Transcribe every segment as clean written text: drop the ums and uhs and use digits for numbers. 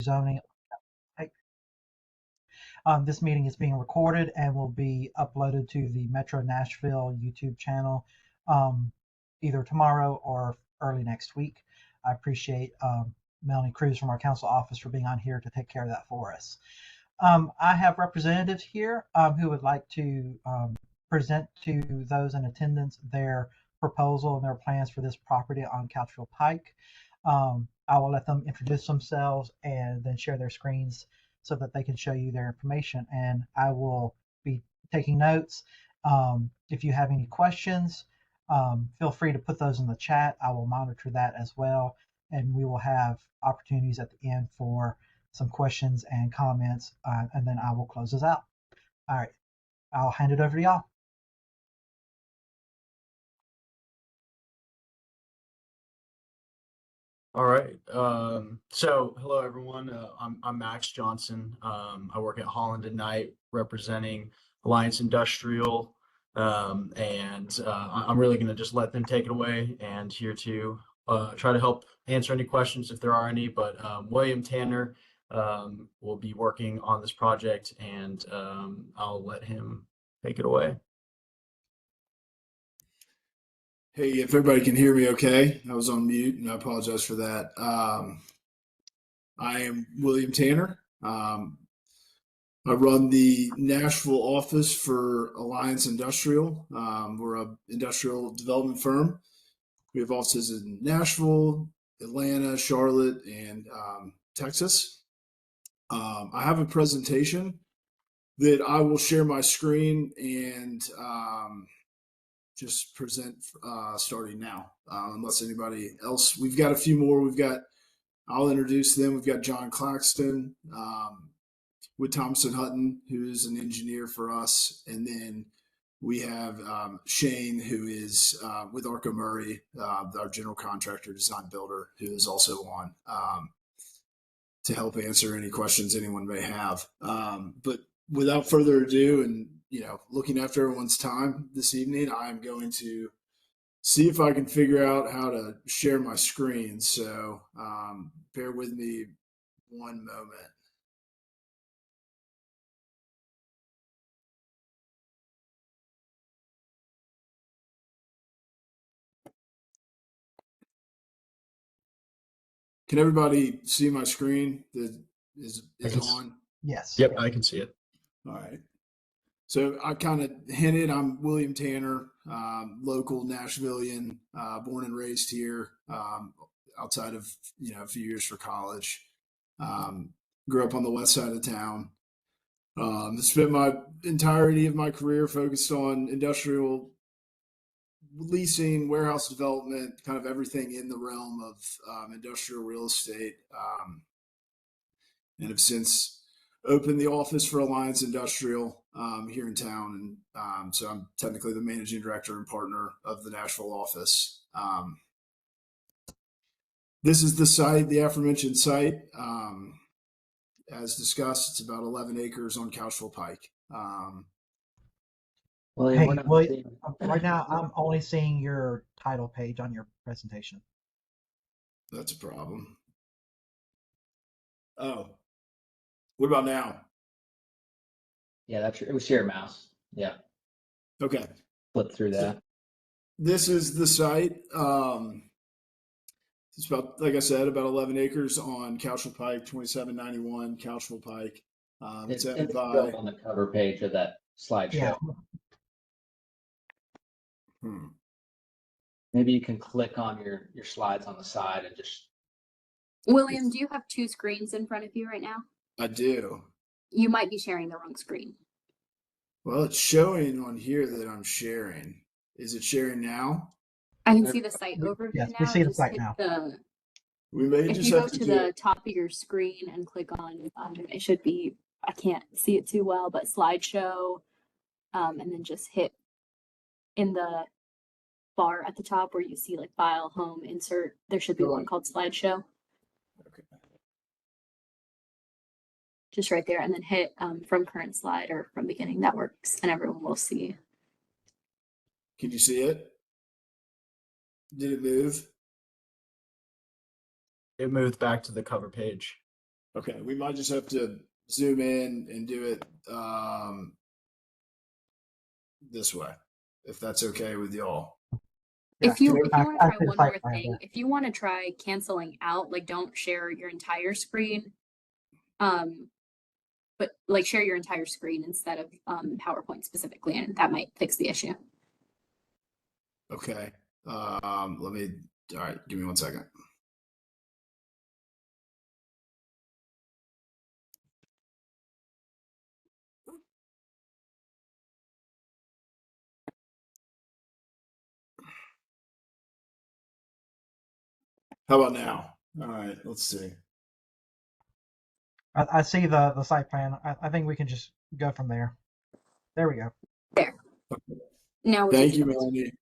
zoning. This meeting is being recorded and will be uploaded to the Metro Nashville YouTube channel either tomorrow or early next week. I appreciate Melanie Cruz from our council office for being on here to take care of that for us. I have representatives here who would like to present to those in attendance their proposal and their plans for this property on Couchville Pike. I will let them introduce themselves and then share their screens so that they can show you their information, and I will be taking notes. If you have any questions, feel free to put those in the chat. I will monitor that as well, and we will have opportunities at the end for some questions and comments, and then I will close this out. All right, I'll hand it over to y'all. All right. So hello, everyone. I'm Max Johnson. I work at Holland & Knight representing Alliance Industrial. And I'm really going to just let them take it away and here to try to help answer any questions if there are any. But William Tanner will be working on this project, and I'll let him take it away. Hey, if everybody can hear me okay, I was on mute and I apologize for that. I am William Tanner. I run the Nashville office for Alliance Industrial. We're an industrial development firm. We have offices in Nashville, Atlanta, Charlotte, and Texas. I have a presentation that I will share my screen and just present starting now, unless anybody else. We've got a few more. I'll introduce them. We've got John Claxton with Thompson Hutton, who's an engineer for us. And then we have Shane, who is with Arco Murray, our general contractor, design builder, who is also on to help answer any questions anyone may have. But without further ado, and looking after everyone's time this evening, I'm going to see if I can figure out how to share my screen. So bear with me one moment. Can everybody see my screen? Is on? Yes. Yep, I can see it. All right. So I kind of hinted, I'm William Tanner, local Nashvilleian, born and raised here, outside of, a few years for college. Grew up on the west side of town. Spent my entirety of my career focused on industrial leasing, warehouse development, kind of everything in the realm of industrial real estate. And have since opened the office for Alliance Industrial here in town. And so I'm technically the managing director and partner of the Nashville office. This is the site, the aforementioned site. As discussed, it's about 11 acres on Couchville Pike. William, right now I'm only seeing your title page on your presentation. That's a problem. Oh, what about now? Yeah, that's it. Was share mouse. Yeah. Okay. Flip through that. This is the site. It's about, like I said, about 11 acres on Couchville Pike, 2791 Couchville Pike. It's built on the cover page of that slideshow. Yeah. Maybe you can click on your slides on the side and just. William, do you have two screens in front of you right now? I do. You might be sharing the wrong screen. Well, it's showing on here that I'm sharing. Is it sharing now? I can see the site overview yes, now. We see the site now. If you go to the top of your screen and click on, it should be, I can't see it too well, but slideshow, and then just hit in the bar at the top where you see like file, home, insert. There should be one called slideshow. Okay. Just right there, and then hit from current slide or from beginning. That works, and everyone will see. Can you see it? Did it move? It moved back to the cover page. Okay, we might just have to zoom in and do it this way, if that's okay with y'all. Yeah, If you want to I try see the one site more plan thing, there. if you want to try canceling out, like don't share your entire screen, but like share your entire screen instead of PowerPoint specifically, and that might fix the issue. Okay. All right, give me 1 second. How about now? All right, let's see. I see the site plan. I think we can just go from there. There we go. There. Now we can Thank see you, the Melanie.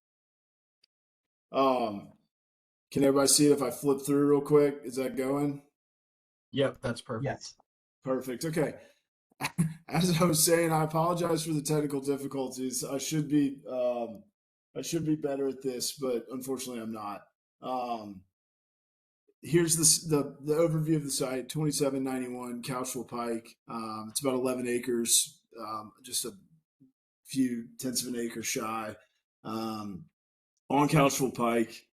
Can everybody see it if I flip through real quick? Is that going? Yep, that's perfect. Yes. Perfect. Okay. As I was saying, I apologize for the technical difficulties. I should be better at this, but unfortunately, I'm not. Here's the overview of the site: 2791 Couchville Pike. It's about 11 acres, just a few tenths of an acre shy, on Couchville Pike.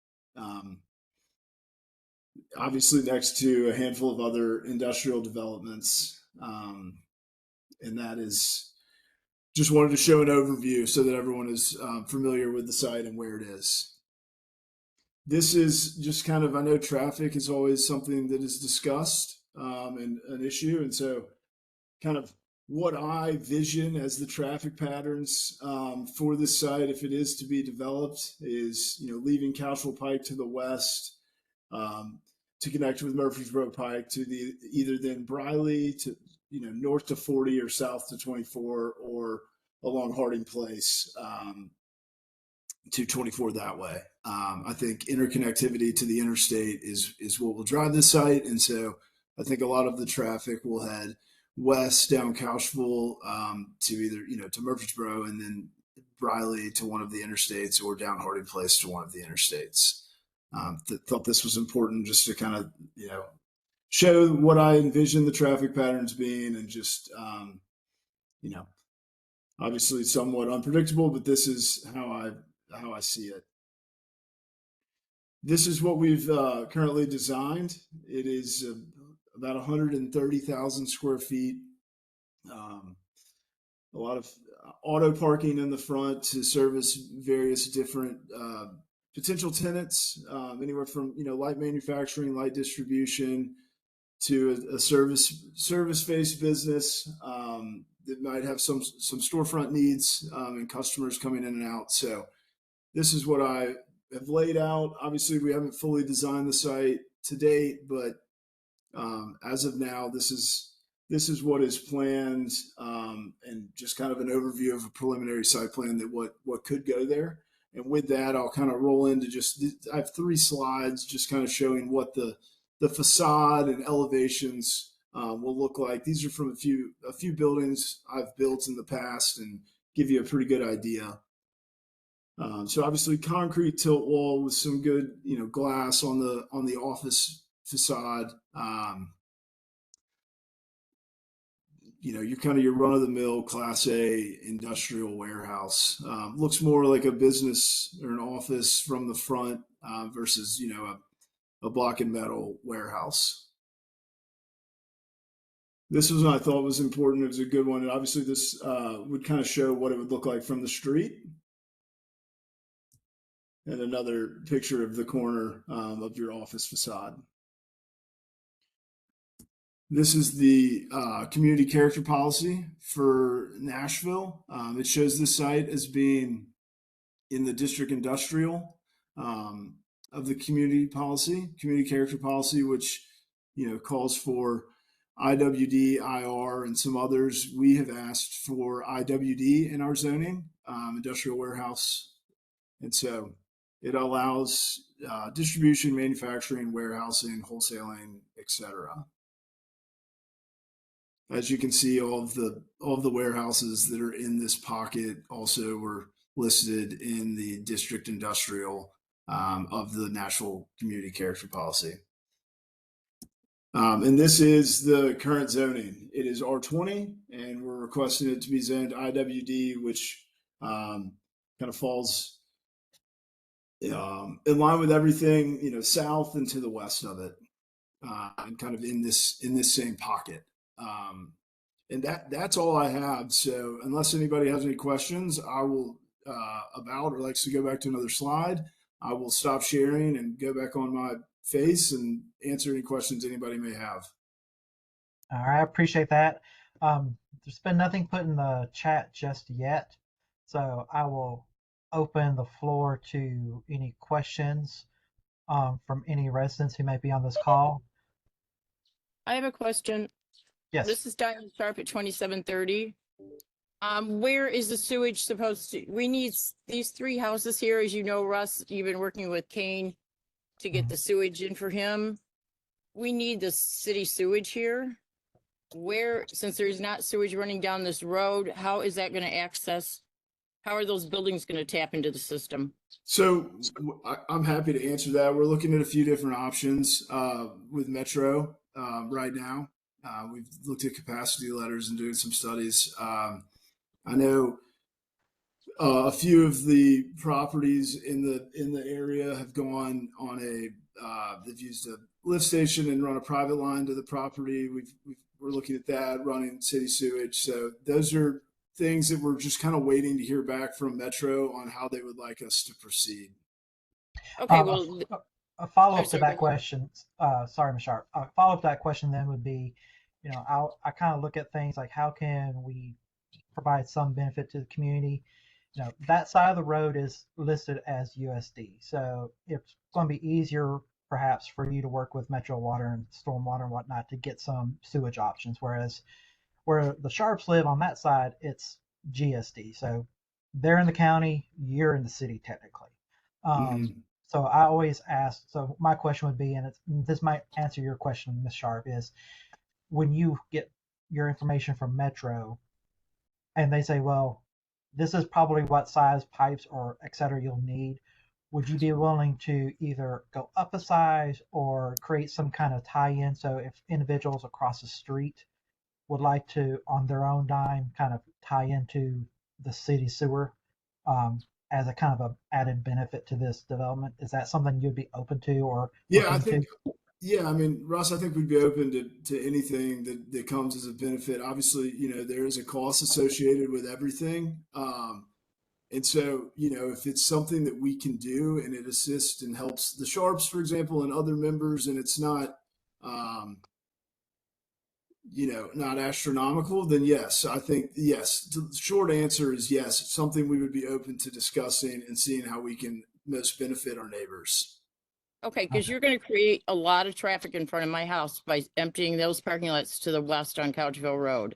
Obviously, next to a handful of other industrial developments. And that is just wanted to show an overview so that everyone is familiar with the site and where it is. This is just kind of, I know traffic is always something that is discussed and an issue. And so kind of what I vision as the traffic patterns for this site, if it is to be developed, is, leaving Couchville Pike to the west, to connect with Murfreesboro Pike to the either then Briley to north to 40 or south to 24 or along Harding Place to 24 that way. I think interconnectivity to the interstate is what will drive this site, and so I think a lot of the traffic will head west down Couchville to either to Murfreesboro and then Briley to one of the interstates or down Harding Place to one of the interstates. Thought this was important just to kind of show what I envision the traffic patterns being, and just obviously somewhat unpredictable, but this is how I see it. This is what we've currently designed. It is about 130,000 square feet. A lot of auto parking in the front to service various different potential tenants, anywhere from light manufacturing, light distribution, to a service-based business that might have some storefront needs and customers coming in and out. So this is what I have laid out. Obviously, we haven't fully designed the site to date, but as of now, this is what is planned, and just kind of an overview of a preliminary site plan that what could go there. And with that, I'll kind of roll into I have 3 slides just kind of showing what the facade and elevations will look like. These are from a few buildings I've built in the past and give you a pretty good idea. So obviously concrete tilt wall with some good, glass on the office facade. You're kind of your run-of-the-mill Class A industrial warehouse. Looks more like a business or an office from the front versus, a block and metal warehouse. This was what I thought was important. It was a good one. And obviously this would kind of show what it would look like from the street. And another picture of the corner of your office facade. This is the community character policy for Nashville. It shows this site as being in the district industrial of the community character policy, which calls for IWD, IR, and some others. We have asked for IWD in our zoning, industrial warehouse, and so it allows distribution, manufacturing, warehousing, wholesaling, etc. As you can see, all of the warehouses that are in this pocket also were listed in the district industrial of the Nashville community character policy. And this is the current zoning. It is R20, and we're requesting it to be zoned IWD, which kind of falls in line with everything, south and to the west of it, and kind of in this same pocket. And that's all I have. So unless anybody has any questions, I will about or likes to go back to another slide, I will stop sharing and go back on my face and answer any questions anybody may have. All right, I appreciate that. There's been nothing put in the chat just yet, so I will open the floor to any questions from any residents who may be on this call. I have a question. Yes. This is Diane Sharp at 2730. Where is the sewage supposed to? We need these 3 houses here, as you know, Russ. You've been working with Kane to get the sewage in for him. We need the city sewage here. Where, since there's not sewage running down this road, how is that going to access? How are those buildings going to tap into the system? So I'm happy to answer that. We're looking at a few different options with Metro right now. We've looked at capacity letters and doing some studies. I know a few of the properties in the area have gone on they've used a lift station and run a private line to the property. We're looking at that, running city sewage. So those are things that we're just kind of waiting to hear back from Metro on how they would like us to proceed. Okay, well, a follow-up to that question. Sorry, Ms. Sharp. A follow-up to that question then would be, I kind of look at things like how can we provide some benefit to the community. That side of the road is listed as USD, so it's going to be easier perhaps for you to work with Metro Water and Stormwater and whatnot to get some sewage options, whereas where the Sharps live on that side, it's GSD. So they're in the county, you're in the city technically. So I always ask, so my question would be, and this might answer your question, Ms. Sharp, is when you get your information from Metro and they say, well, this is probably what size pipes or et cetera you'll need, would you be willing to either go up a size or create some kind of tie-in? So if individuals across the street would like to, on their own dime, kind of tie into the city sewer as a kind of a added benefit to this development, is that something you'd be open to or I mean, Russ, I think we'd be open to anything that comes as a benefit. Obviously, there is a cost associated with everything. And so, if it's something that we can do and it assists and helps the Sharps, for example, and other members, and it's not, not astronomical, then yes, I think yes. The short answer is yes. It's something we would be open to discussing and seeing how we can most benefit our neighbors. okay, because you're going to create a lot of traffic in front of my house by emptying those parking lots to the west on Couchville Road.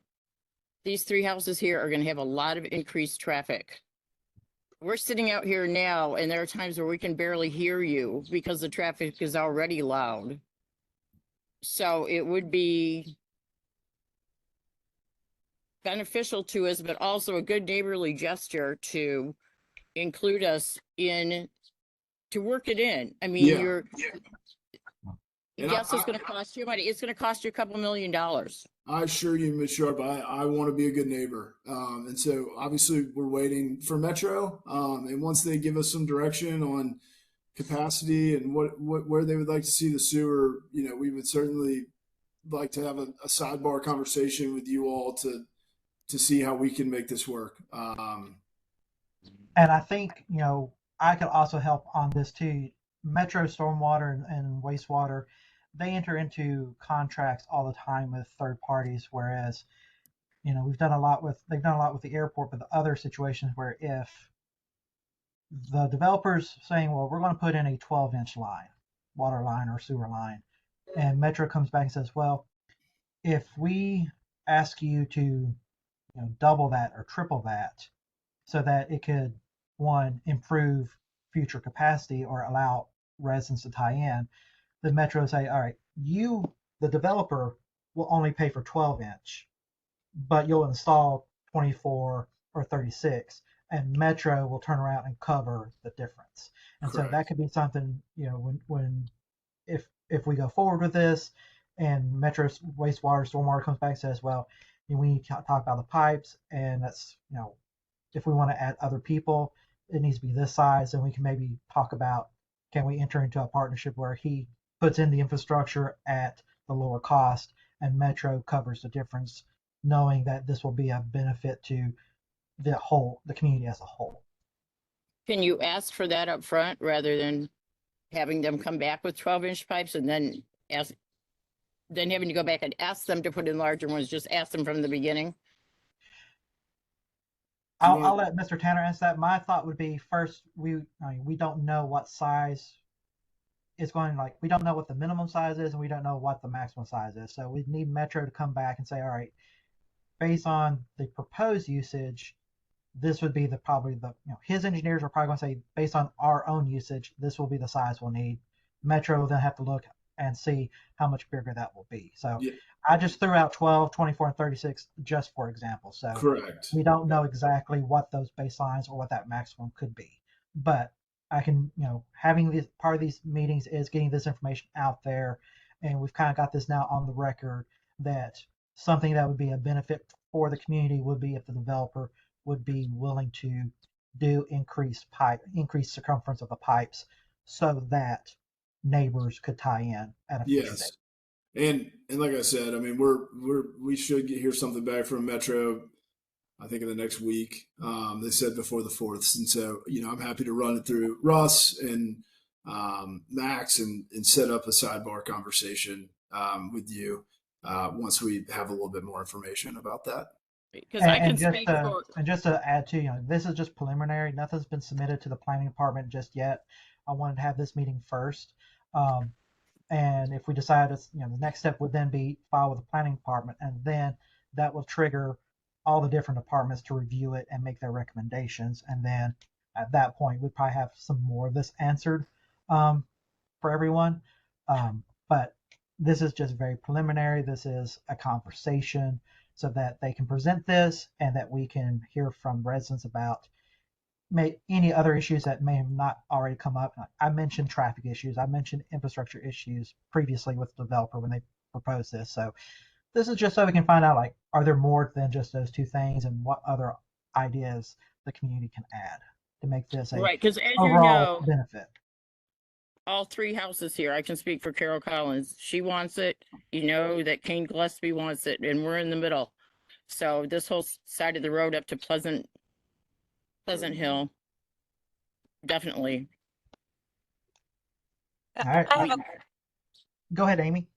These 3 houses here are going to have a lot of increased traffic. We're sitting out here now, and there are times where we can barely hear you because the traffic is already loud. So it would be beneficial to us, but also a good neighborly gesture to include us in, to work it in. I mean, yes, it's going to cost you money. It's going to cost you a couple $1 million. I assure you, Ms. Sharp, I want to be a good neighbor. And so obviously we're waiting for Metro. And once they give us some direction on capacity and where they would like to see the sewer, we would certainly like to have a sidebar conversation with you all to see how we can make this work. And I think, I could also help on this too. Metro Stormwater and Wastewater, they enter into contracts all the time with third parties, whereas, they've done a lot with the airport, but the other situations where if the developer's saying, well, we're going to put in a 12-inch line, water line or sewer line, and Metro comes back and says, well, if we ask you to double that or triple that so that it could, one, improve future capacity or allow residents to tie in, the Metro say, all right, you, the developer, will only pay for 12-inch, but you'll install 24 or 36, and Metro will turn around and cover the difference. And Correct. So that could be something, if we go forward with this, and Metro's wastewater, stormwater comes back and says, well, we need to talk about the pipes, and that's, if we want to add other people, it needs to be this size, and we can maybe talk about, can we enter into a partnership where he puts in the infrastructure at the lower cost and Metro covers the difference, knowing that this will be a benefit to the community as a whole. Can you ask for that up front rather than having them come back with 12-inch pipes and then having to go back and ask them to put in larger ones? Just ask them from the beginning. I'll let Mr. Tanner answer that. My thought would be, first, we don't know what size is going, like, we don't know what the minimum size is and we don't know what the maximum size is. So we need Metro to come back and say, all right, based on the proposed usage, this would be his engineers are probably going to say, based on our own usage, this will be the size we'll need. Metro will then have to look and see how much bigger that will be. So yeah. I just threw out 12, 24, and 36 just for example. So correct. We don't know exactly what those baselines or what that maximum could be. But I can, having this part of these meetings is getting this information out there. And we've kind of got this now on the record that something that would be a benefit for the community would be if the developer would be willing to do increased circumference of the pipes so that neighbors could tie in at a future date. And like I said, I mean, we should hear something back from Metro, I think in the next week. They said before the 4th. And so, I'm happy to run it through Russ and Max and set up a sidebar conversation with you once we have a little bit more information about that. Because I can speak for... And just to add to, this is just preliminary. Nothing's been submitted to the planning department just yet. I wanted to have this meeting first. And if we decide, the next step would then be file with the planning department, and then that will trigger all the different departments to review it and make their recommendations. And then at that point, we'd probably have some more of this answered for everyone. But this is just very preliminary. This is a conversation so that they can present this and that we can hear from residents about any other issues that may have not already come up. I mentioned traffic issues. I mentioned infrastructure issues previously with the developer when they proposed this. So this is just so we can find out, are there more than just those two things, and what other ideas the community can add to make this a right, because as overall benefit. All three houses here, I can speak for Carol Collins. She wants it. That Kane Gillespie wants it, and we're in the middle. So this whole side of the road up to Pleasant Hill, definitely. All right. Go ahead, Amy.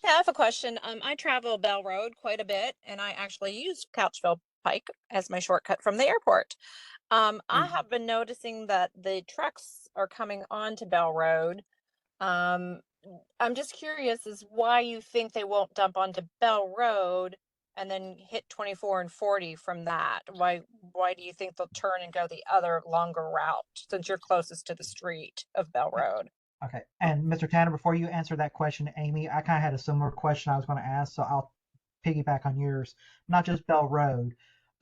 Yeah, I have a question. I travel Bell Road quite a bit, and I actually use Couchville Pike as my shortcut from the airport. I have been noticing that the trucks are coming onto Bell Road. I'm just curious as why you think they won't dump onto Bell Road and then hit 24 and 40 from that. Why do you think they'll turn and go the other longer route, since you're closest to the street of Bell Road? Okay. And Mr. Tanner, before you answer that question, Amy, I kind of had a similar question I was going to ask, so I'll piggyback on yours. Not just Bell Road.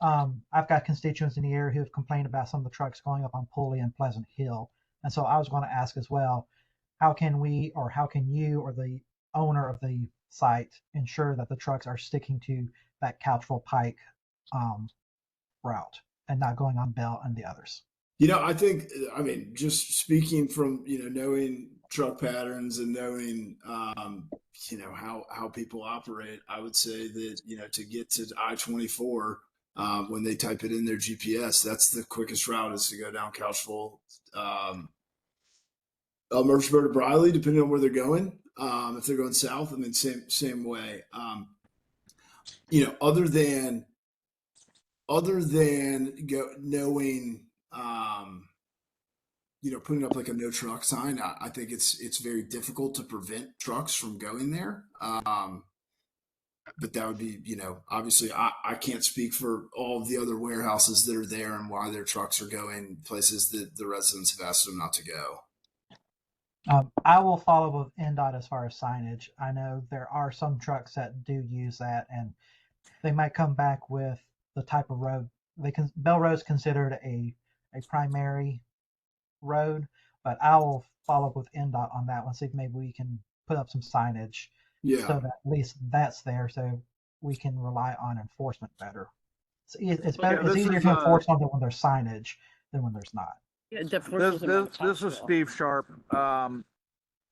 I've got constituents in the area who have complained about some of the trucks going up on Pulley and Pleasant Hill. And so I was going to ask as well, how can you or the owner of the site ensure that the trucks are sticking to that Couchville Pike route and not going on Bell and the others? Just speaking from, knowing truck patterns and knowing, how people operate, I would say that, to get to I-24, when they type it in their GPS, that's the quickest route, is to go down Couchville, Murfreesboro to Briley, depending on where they're going. If they're going south, same way. Other than knowing, putting up like a no truck sign, I think it's very difficult to prevent trucks from going there. But that would be, obviously I can't speak for all of the other warehouses that are there and why their trucks are going places that the residents have asked them not to go. I will follow with NDOT as far as signage. I know there are some trucks that do use that, and they might come back with the type of road. Bell Road is considered a primary road, but I will follow up with NDOT on that one, see if maybe we can put up some signage Yeah. so that at least that's there, so we can rely on enforcement better. It's better. Yeah, It's this easier is to enforce something when there's signage than when there's not. Yeah, the this forces this among this is Council. Steve Sharp.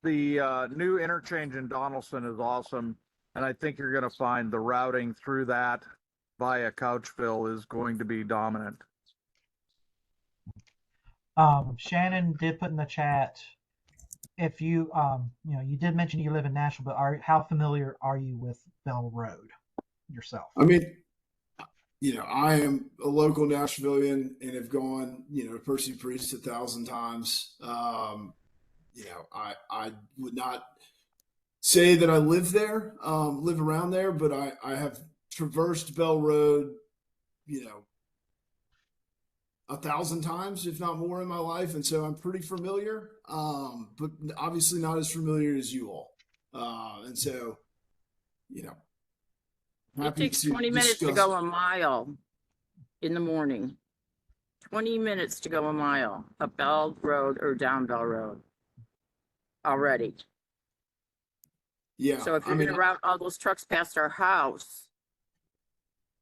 The new interchange in Donaldson is awesome, and I think you're going to find the routing through that via Couchville is going to be dominant. Shannon did put in the chat, if you you did mention you live in Nashville, but how familiar are you with Bell Road yourself? I mean, I am a local Nashvilleian and have gone, to Percy Priest 1,000 times. I would not say that I live there, live around there, but I have traversed Bell Road, 1,000 times, if not more, in my life, and so I'm pretty familiar. But obviously not as familiar as you all. And so, It happy takes to 20 minutes to discuss. go a mile in the morning. 20 minutes to go a mile up Bell Road or down Bell Road already. Yeah. So if you're going to route all those trucks past our house,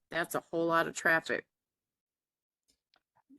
that's a whole lot of traffic.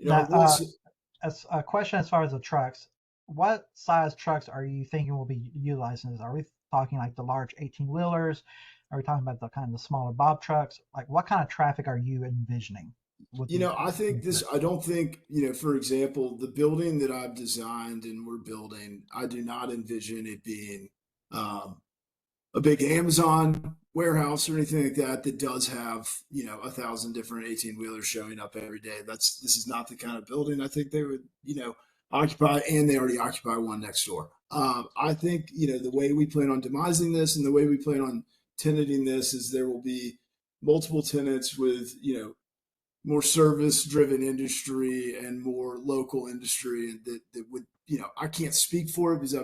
As a question as far as the trucks, what size trucks are you thinking will be utilizing this? Are we talking like the large 18-wheelers? Are we talking about the kind of the smaller bob trucks? Like, what kind of traffic are you envisioning? I think I don't think, for example, the building that I've designed and we're building, I do not envision it being a big Amazon warehouse or anything like that does have, 1,000 different 18-wheelers showing up every day. This is not the kind of building I think they would, occupy, and they already occupy one next door. I think, the way we plan on demising this and the way we plan on tenanting this is there will be multiple tenants with, more service driven industry and more local industry, and that would, I can't speak for it because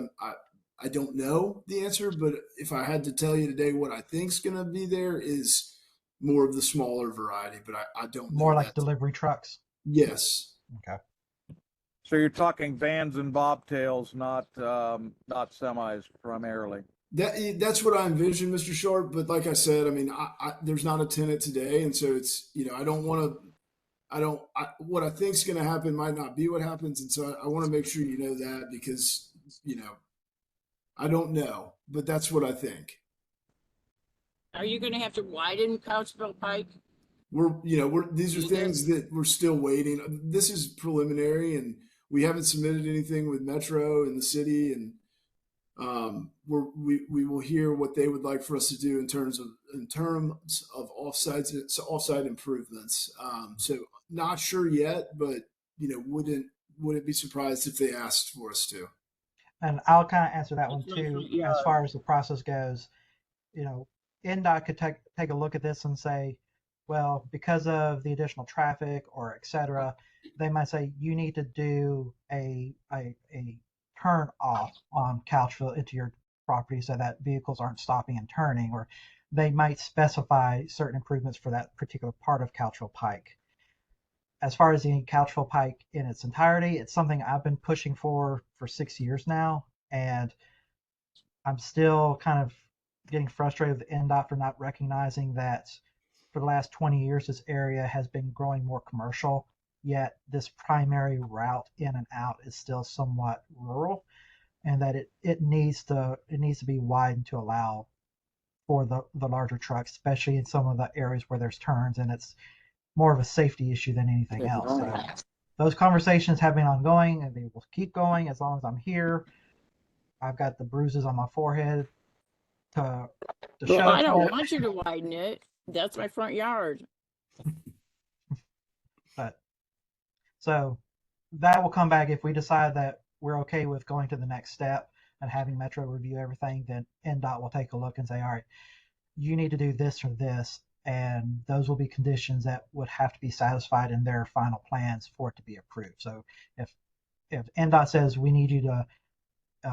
I don't know the answer, but if I had to tell you today what I think's going to be there is more of the smaller variety, but I don't know. More like delivery trucks? Yes. Okay. So you're talking vans and bobtails, not semis primarily. That's what I envision, Mr. Sharp. But like I said, I mean, there's not a tenant today, and so it's, what I think is going to happen might not be what happens, and so I want to make sure you know that, because I don't know, but that's what I think. Are you going to have to widen Couchville Pike? These are things that we're still waiting. This is preliminary, and we haven't submitted anything with Metro and the city, and we will hear what they would like for us to do in terms of offsite improvements. So not sure yet, but wouldn't be surprised if they asked for us to. And I'll kind of answer that one too. As far as the process goes, NDOT could take a look at this and say, well, because of the additional traffic or et cetera, they might say you need to do a turn off on Couchville into your property so that vehicles aren't stopping and turning, or they might specify certain improvements for that particular part of Couchville Pike. As far as the Couchville Pike in its entirety, it's something I've been pushing for 6 years now, and I'm still kind of getting frustrated with NDOT for not recognizing that for the last 20 years this area has been growing more commercial, yet this primary route in and out is still somewhat rural, and that it needs to be widened to allow for the larger trucks, especially in some of the areas where there's turns, and it's more of a safety issue than anything else. So those conversations have been ongoing, and they will keep going as long as I'm here. I've got the bruises on my forehead to show. I don't want you to widen it. That's my front yard. But so that will come back if we decide that we're okay with going to the next step and having Metro review everything. Then NDOT will take a look and say, all right, you need to do this or this, and those will be conditions that would have to be satisfied in their final plans for it to be approved. So if NDOT says we need you to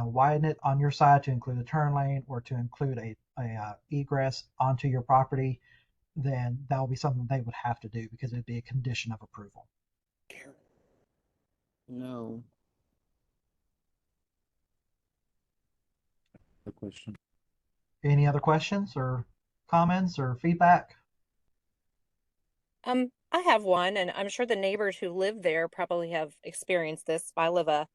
widen it on your side to include a turn lane or to include a egress onto your property, then that will be something they would have to do because it'd be a condition of approval. No. The question. Any other questions or comments or feedback? I have one, and I'm sure the neighbors who live there probably have experienced this. I live a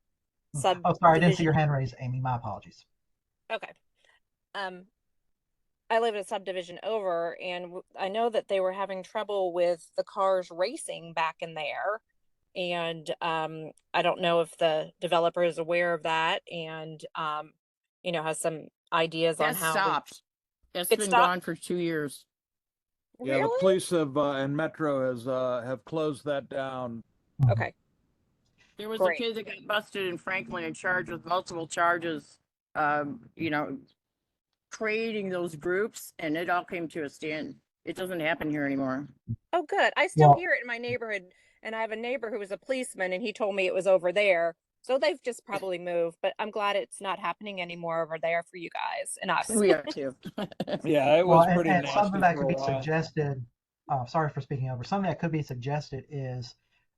Oh, sorry, I didn't see your subdivision. hand raised, Amy. My apologies. Okay. Um, I live in a subdivision over, and I know that they were having trouble with the cars racing back in there. And I don't know if the developer is aware of that and, has some ideas on That how stopped. That's it been stopped. gone for 2 years. Yeah, the Really? police and Metro have closed that down. Okay, There was a great. kid that got busted in Franklin and charged with multiple charges, you know, creating those groups, and it all came to a stand. It doesn't happen here anymore. Oh, good. I still Well, hear it in my neighborhood, and I have a neighbor who was a policeman, and he told me it was over there. So they've just probably moved, but I'm glad it's not happening anymore over there for you guys and us. We are too. Yeah, it well, was pretty and something nasty that for could a be while. suggested, sorry for speaking over, something that could be suggested is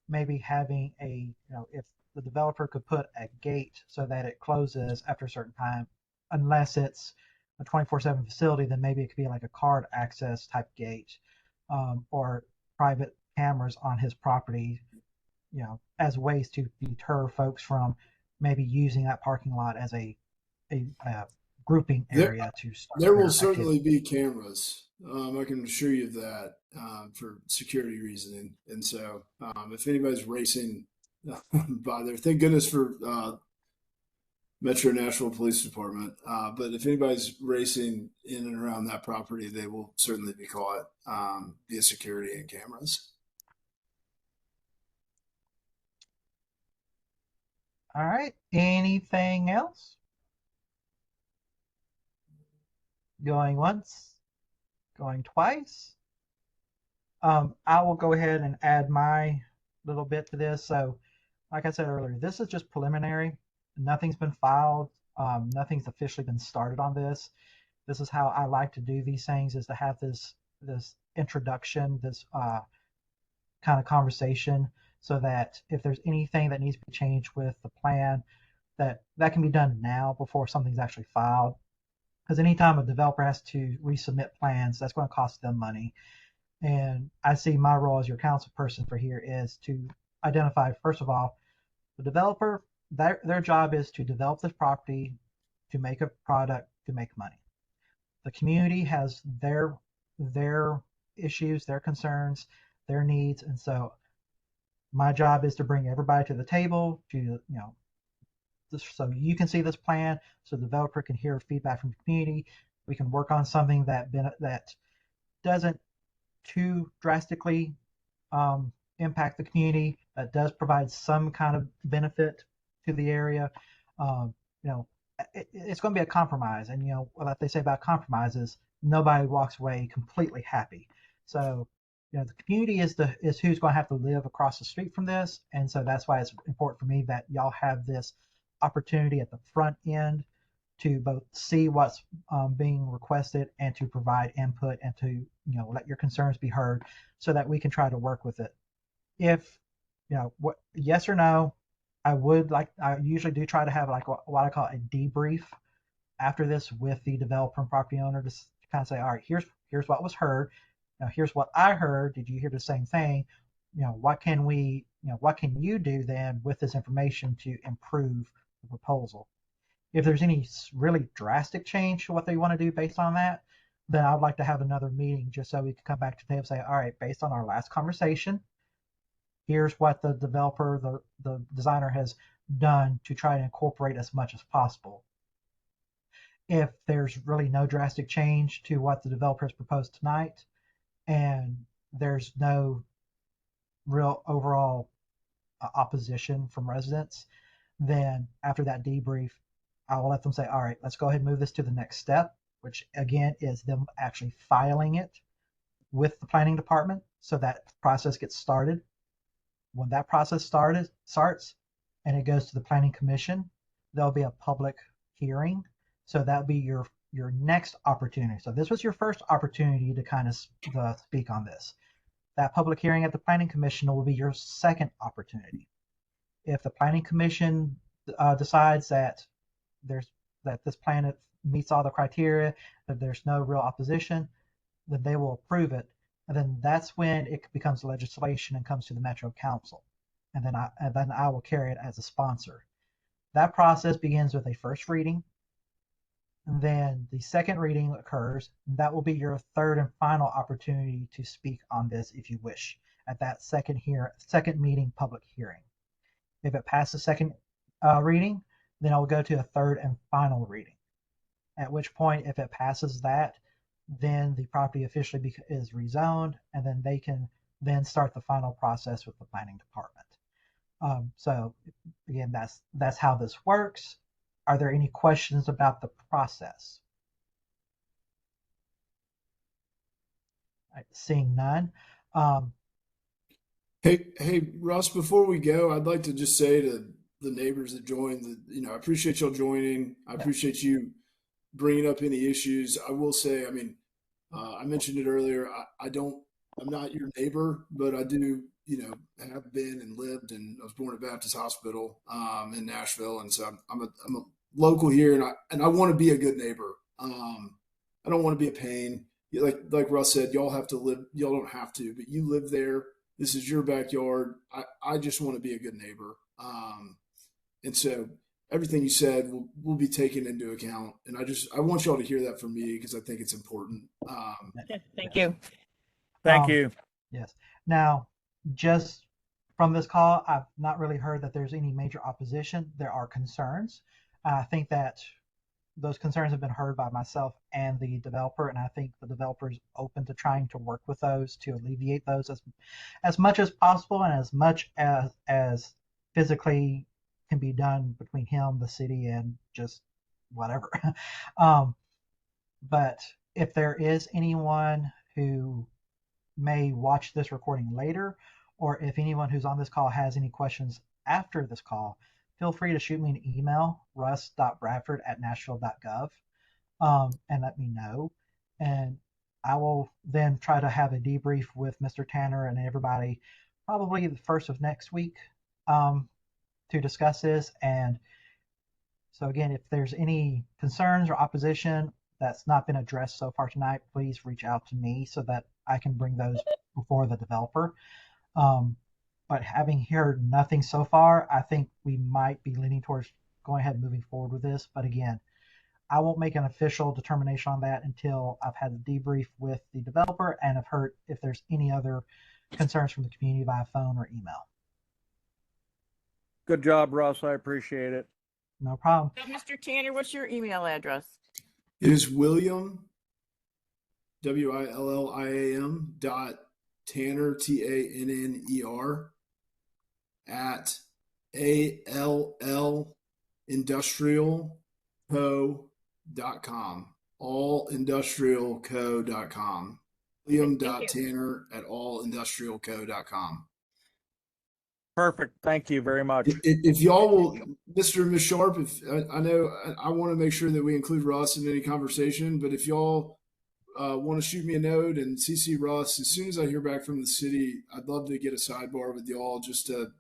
maybe having if the developer could put a gate so that it closes after a certain time, unless it's a 24/7 facility, then maybe it could be like a card access type gate, or private cameras on his property, as ways to deter folks from maybe using that parking lot as a grouping There, area to start there will their activity. certainly be cameras. I can assure you of that for security reasoning. And so, if anybody's racing by there, thank goodness for Metro Nashville Police Department. But if anybody's racing in and around that property, they will certainly be caught via security and cameras. All right. Anything else? Going once, going twice. I will go ahead and add my little bit to this. So, like I said earlier, this is just preliminary. Nothing's been filed. Nothing's officially been started on this. This is how I like to do these things: is to have this introduction, this kind of conversation, so that if there's anything that needs to be changed with the plan, that can be done now before something's actually filed. Because anytime a developer has to resubmit plans, that's going to cost them money. And I see my role as your council person for here is to identify, first of all, the developer, their job is to develop this property, to make a product, to make money. The community has their issues, their concerns, their needs, and so my job is to bring everybody to the table to so you can see this plan, so the developer can hear feedback from the community. We can work on something that doesn't too drastically impact the community, that does provide some kind of benefit to the area. Um, you know, it's going to be a compromise, and what they say about compromises, nobody walks away completely happy. So, the community is who's going to have to live across the street from this, and so that's why it's important for me that y'all have this opportunity at the front end to both see what's being requested and to provide input and to let your concerns be heard so that we can try to work with it. If what yes or no, I usually do try to have like what I call a debrief after this with the developer and property owner to kind of say, all right, here's what was heard. Now here's what I heard. Did you hear the same thing? What can what can you do then with this information to improve the proposal? If there's any really drastic change to what they want to do based on that, then I'd like to have another meeting just so we can come back to the table and say, all right, based on our last conversation, here's what the developer, the designer has done to try to incorporate as much as possible. If there's really no drastic change to what the developer has proposed tonight, and there's no real overall opposition from residents, then after that debrief, I will let them say, all right, let's go ahead and move this to the next step, which again is them actually filing it with the planning department so that process gets started. When that process starts and it goes to the planning commission, there'll be a public hearing. So that'll be your next opportunity. So this was your first opportunity to kind of speak on this. That public hearing at the planning commission will be your second opportunity. If the planning commission decides that there's that this plan meets all the criteria, that there's no real opposition, then they will approve it. And then that's when it becomes legislation and comes to the Metro Council. And then I will carry it as a sponsor. That process begins with a first reading. And then the second reading occurs. That will be your third and final opportunity to speak on this if you wish at that second meeting public hearing. If it passes second reading, then I'll go to a third and final reading. At which point, if it passes that, then the property officially is rezoned, and then they can then start the final process with the planning department. So again, that's how this works. Are there any questions about the process? Right, seeing none. Hey, Russ, before we go, I'd like to just say to the neighbors that joined that, I appreciate y'all joining. I appreciate you bringing up any issues. I will say, I mentioned it earlier. I'm not your neighbor, but I do, have been and lived, and I was born at Baptist Hospital in Nashville, and so I'm a local here, and I want to be a good neighbor. I don't want to be a pain. Like Russ said, y'all have to live. Y'all don't have to, but you live there. This is your backyard. I just want to be a good neighbor. And so everything you said will be taken into account. And I want y'all to hear that from me because I think it's important. Thank you. Thank you. Yes. Now, just from this call, I've not really heard that there's any major opposition. There are concerns. I think that those concerns have been heard by myself and the developer, and I think the developer is open to trying to work with those to alleviate those as much as possible and as much as physically can be done between him, the city, and just whatever. But if there is anyone who may watch this recording later, or if anyone who's on this call has any questions after this call, feel free to shoot me an email, russ.bradford@nashville.gov, and let me know. And I will then try to have a debrief with Mr. Tanner and everybody probably the first of next week to discuss this. And so again, if there's any concerns or opposition that's not been addressed so far tonight, please reach out to me so that I can bring those before the developer. But having heard nothing so far, I think we might be leaning towards going ahead and moving forward with this. But again, I won't make an official determination on that until I've had a debrief with the developer and have heard if there's any other concerns from the community via phone or email. Good job, Russ. I appreciate it. No problem. Mr. Tanner, what's your email address? It is William, WILLIAM .Tanner, TANNER at allindustrialco.com. allindustrialco.com. William.Tanner at allindustrialco.com. Perfect. Thank you very much. If y'all will, Mr. and Ms. Sharp, I know I want to make sure that we include Russ in any conversation, but if y'all want to shoot me a note and CC Russ, as soon as I hear back from the city, I'd love to get a sidebar with y'all just to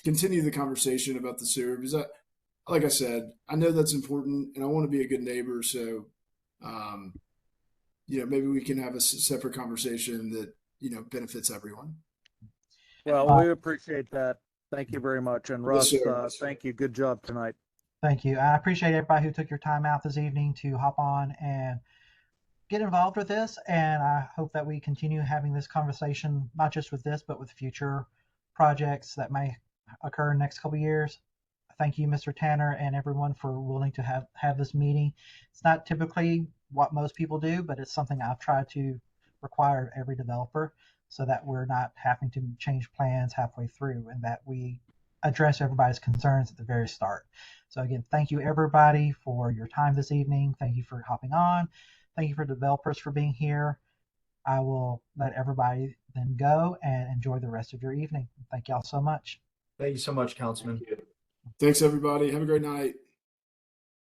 continue the conversation about the sewer, because like I said, I know that's important and I want to be a good neighbor. So, maybe we can have a separate conversation that, benefits everyone. Well, we appreciate that. Thank you very much. And Russ, thank you. Good job tonight. Thank you. I appreciate everybody who took your time out this evening to hop on and get involved with this. And I hope that we continue having this conversation, not just with this, but with future projects that may occur in the next couple of years. Thank you, Mr. Tanner, and everyone for willing to have this meeting. It's not typically what most people do, but it's something I've tried to require of every developer, so that we're not having to change plans halfway through and that we address everybody's concerns at the very start. So again, thank you everybody for your time this evening. Thank you for hopping on. Thank you for developers for being here. I will let everybody then go and enjoy the rest of your evening. Thank y'all so much. Thank you so much, Councilman. Thanks, everybody. Have a great night.